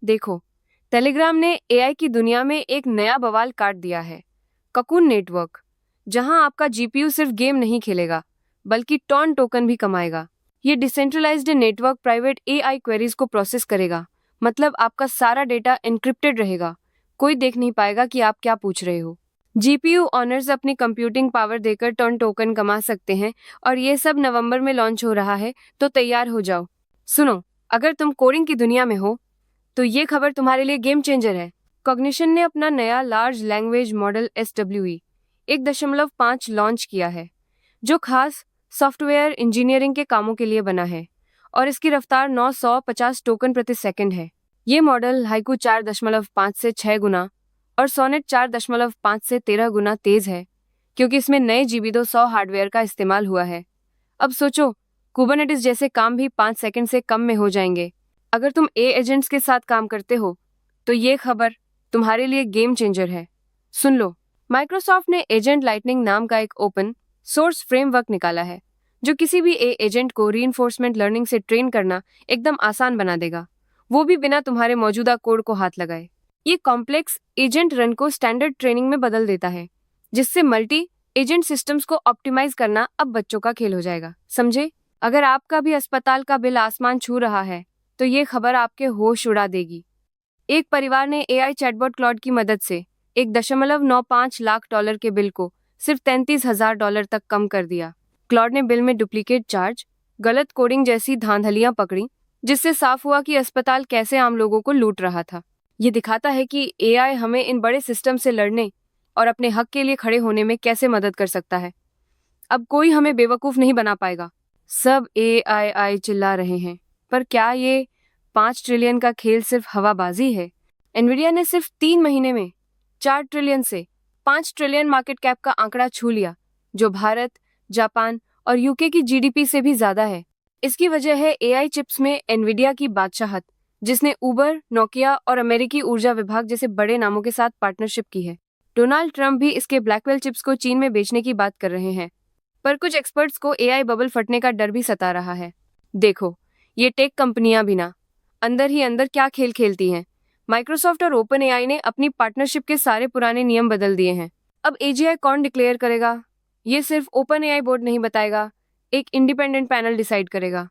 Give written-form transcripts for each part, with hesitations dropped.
देखो, टेलीग्राम ने एआई की दुनिया में एक नया बवाल काट दिया है। ककून नेटवर्क, जहां आपका जीपीयू सिर्फ गेम नहीं खेलेगा बल्कि टॉन टोकन भी कमाएगा। ये decentralised network private AI queries को प्रोसेस करेगा, मतलब आपका सारा डेटा एन्क्रिप्टेड रहेगा। कोई देख नहीं पाएगा कि आप क्या पूछ रहे हो। जीपीयू ऑनर्स अपनी कंप्यूटिंग पावर देकर टॉन टोकन कमा सकते हैं और ये सब नवंबर में लॉन्च हो रहा है, तो तैयार हो जाओ। सुनो, अगर तुम कोडिंग की दुनिया में हो तो ये खबर तुम्हारे लिए गेम चेंजर है। कॉग्निशन ने अपना नया large language model SWE 1.5 launch किया है, जो खास सॉफ्टवेयर इंजीनियरिंग के कामों के लिए बना है और इसकी रफ्तार 950 टोकन प्रति सेकंड है। ये मॉडल हाइकू 4.5 से 6 गुना और सोनेट 4.5 से 13 गुना तेज है, क्योंकि इसमें नए GB200 हार्डवेयर का इस्तेमाल हुआ है। अब सोचो, कुबरनेटिस जैसे काम भी 5 सेकंड से कम में हो जाएंगे। अगर तुम एजेंट्स के साथ काम करते हो तो ये खबर तुम्हारे लिए गेम चेंजर है। सुन लो, माइक्रोसॉफ्ट ने एजेंट लाइटनिंग नाम का एक ओपन सोर्स फ्रेमवर्क निकाला है, जो किसी भी एजेंट को रीइंफोर्समेंट लर्निंग से ट्रेन करना एकदम आसान बना देगा, वो भी बिना तुम्हारे मौजूदा कोड को हाथ लगाए। ये कॉम्प्लेक्स एजेंट रन को स्टैंडर्ड ट्रेनिंग में बदल देता है, जिससे मल्टी एजेंट सिस्टम्स को ऑप्टिमाइज करना अब बच्चों का खेल हो जाएगा। समझे? अगर आपका भी अस्पताल का बिल आसमान छू रहा है तो ये खबर आपके होश उड़ा देगी। एक परिवार ने एआई चैटबॉट क्लॉड की मदद से $1.95 लाख के बिल को सिर्फ $33,000 तक कम कर दिया। क्लॉड ने बिल में डुप्लीकेट चार्ज, गलत कोडिंग जैसी धांधलियां पकड़ी, जिससे साफ हुआ कि अस्पताल कैसे आम लोगों को लूट रहा था। ये दिखाता है कि एआई हमें इन बड़े सिस्टम से लड़ने और अपने हक के लिए खड़े होने में कैसे मदद कर सकता है। अब कोई हमें बेवकूफ नहीं बना पाएगा। सब एआई चिल्ला रहे हैं, पर क्या ये 5 ट्रिलियन का खेल सिर्फ हवाबाजी है? एनवीडिया ने सिर्फ 3 महीने में 4 ट्रिलियन से 5 ट्रिलियन मार्केट कैप का आंकड़ा छू लिया, जो भारत, जापान और यूके की जीडीपी से भी ज्यादा है। इसकी वजह है एआई चिप्स में एनवीडिया की बादशाहत, जिसने उबर, नोकिया और अमेरिकी ऊर्जा विभाग जैसे बड़े नामों के साथ पार्टनरशिप की है। डोनाल्ड ट्रंप भी इसके ब्लैकवेल चिप्स को चीन में बेचने की बात कर रहे हैं, पर कुछ एक्सपर्ट्स को एआई बबल फटने का डर भी सता रहा है। देखो, ये टेक कंपनियां भी ना अंदर ही अंदर क्या खेल खेलती हैं। माइक्रोसॉफ्ट और ओपन एआई ने अपनी पार्टनरशिप के सारे पुराने नियम बदल दिए हैं। अब एजीआई कौन डिक्लेयर करेगा, ये सिर्फ ओपन एआई बोर्ड नहीं बताएगा, एक इंडिपेंडेंट पैनल डिसाइड करेगा।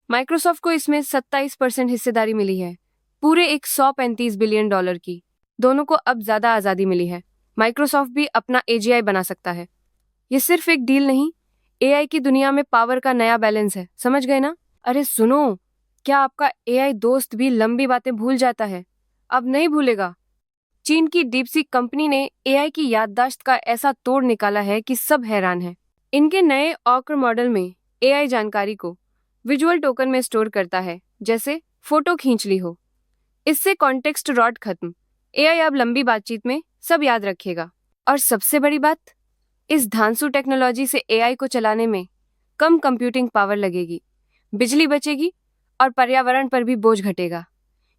माइक्रोसॉफ्ट को इसमें 27% हिस्सेदारी मिली है, पूरे $135 बिलियन की। दोनों को अब ज्यादा आजादी मिली है। माइक्रोसॉफ्ट भी अपना एजीआई बना सकता है। ये सिर्फ एक डील नहीं, एआई की दुनिया में पावर का नया बैलेंस है। समझ गए ना? अरे सुनो, क्या आपका एआई दोस्त भी लंबी बातें भूल जाता है? अब नहीं भूलेगा। चीन की डीपसीक कंपनी ने एआई की याददाश्त का ऐसा तोड़ निकाला है कि सब हैरान हैं। इनके नए ऑकर मॉडल में एआई जानकारी को विजुअल टोकन में स्टोर करता है, जैसे फोटो खींच ली हो। इससे कॉन्टेक्स्ट रॉट खत्म। एआई अब लंबी बातचीत में सब याद रखेगा। और सबसे बड़ी बात, इस धांसू टेक्नोलॉजी से एआई को चलाने में कम कंप्यूटिंग पावर लगेगी, बिजली बचेगी और पर्यावरण पर भी बोझ घटेगा।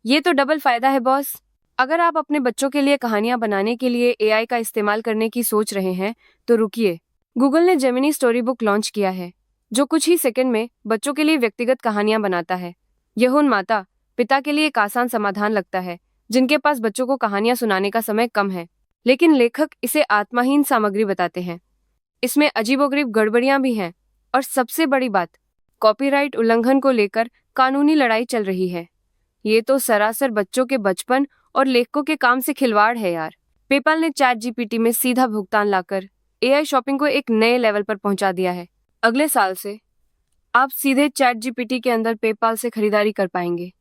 ये तो डबल फायदा है बॉस। अगर आप अपने बच्चों के लिए कहानियां बनाने के लिए एआई का इस्तेमाल करने की सोच रहे हैं तो रुकिए। गूगल ने जेमिनी स्टोरी बुक लॉन्च किया है, जो कुछ ही सेकंड में बच्चों के लिए व्यक्तिगत कहानियां बनाता है। यह उन माता पिता के लिए एक आसान समाधान लगता है जिनके पास बच्चों को कहानियां सुनाने का समय कम है, लेकिन लेखक इसे आत्माहीन सामग्री बताते हैं। इसमें अजीबोगरीब गड़बड़ियां भी हैं और सबसे बड़ी बात, कॉपीराइट उल्लंघन को लेकर कानूनी लड़ाई चल रही है। ये तो सरासर बच्चों के बचपन और लेखकों के काम से खिलवाड़ है यार। पेपाल ने ChatGPT में सीधा भुगतान लाकर एआई शॉपिंग को एक नए लेवल पर पहुंचा दिया है। अगले साल से आप सीधे ChatGPT के अंदर पेपाल से खरीदारी कर पाएंगे,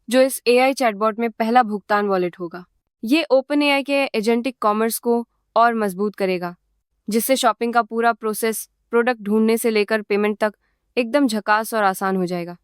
जो इस एआई चैटबॉट में पहला भुगतान वॉलेट होगा। ये ओपन एआई के एजेंटिक कॉमर्स को और मजबूत करेगा, जिससे शॉपिंग का पूरा प्रोसेस, प्रोडक्ट ढूंढने से लेकर पेमेंट तक एकदम झकास और आसान हो जाएगा।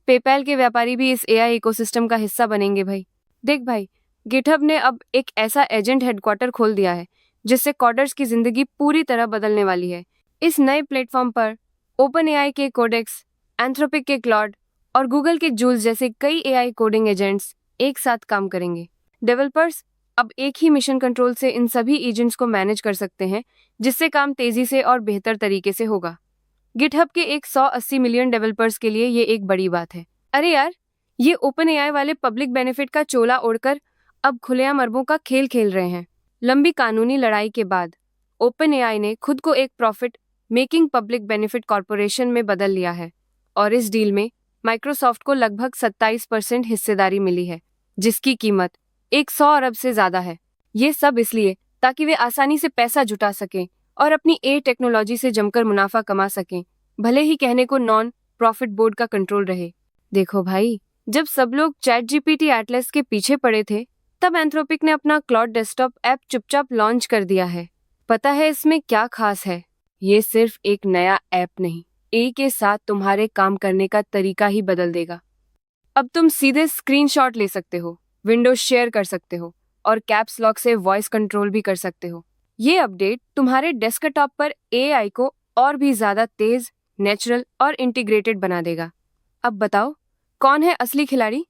पेपैल के व्यापारी भी इस एआई इकोसिस्टम का हिस्सा बनेंगे भाई। देख भाई, गिटहब ने अब एक ऐसा एजेंट हेडक्वार्टर खोल दिया है जिससे कोडर्स की जिंदगी पूरी तरह बदलने वाली है। इस नए प्लेटफॉर्म पर ओपन एआई के कोडेक्स, एंथ्रोपिक के क्लॉड और गूगल के जूल्स जैसे कई एआई कोडिंग एजेंट्स एक साथ काम करेंगे। डेवलपर्स अब एक ही मिशन कंट्रोल से इन सभी एजेंट्स को मैनेज कर सकते हैं, जिससे काम तेजी से और बेहतर तरीके से होगा। गिटहब के 180 मिलियन डेवलपर्स के लिए ये एक बड़ी बात है। अरे यार, ये ओपन एआई वाले पब्लिक बेनिफिट का चोला ओढ़कर अब खुलेआम अरबों का खेल खेल रहे हैं। लंबी कानूनी लड़ाई के बाद ओपन एआई ने खुद को एक profit making public benefit corporation में बदल लिया है और इस डील में माइक्रोसॉफ्ट को लगभग 27% हिस्सेदारी मिली है, जिसकी कीमत 100 अरब से ज्यादा है। ये सब इसलिए ताकि वे आसानी से पैसा जुटा सकें और अपनी ए टेक्नोलॉजी से जमकर मुनाफा कमा सकें, भले ही कहने को नॉन प्रॉफिट बोर्ड का कंट्रोल रहे। देखो भाई, जब सब लोग चैट जीपीटी एटलस के पीछे पड़े थे, तब एंथ्रोपिक ने अपना क्लॉड डेस्कटॉप ऐप चुपचाप लॉन्च कर दिया है। पता है इसमें क्या खास है? ये सिर्फ एक नया ऐप नहीं, ए के साथ तुम्हारे काम करने का तरीका ही बदल देगा। अब तुम सीधे स्क्रीनशॉट ले सकते हो, विंडोज शेयर कर सकते हो और कैप्स लॉक से वॉइस कंट्रोल भी कर सकते हो। ये अपडेट तुम्हारे डेस्कटॉप पर एआई को और भी ज्यादा तेज, नेचुरल और इंटीग्रेटेड बना देगा। अब बताओ, कौन है असली खिलाड़ी?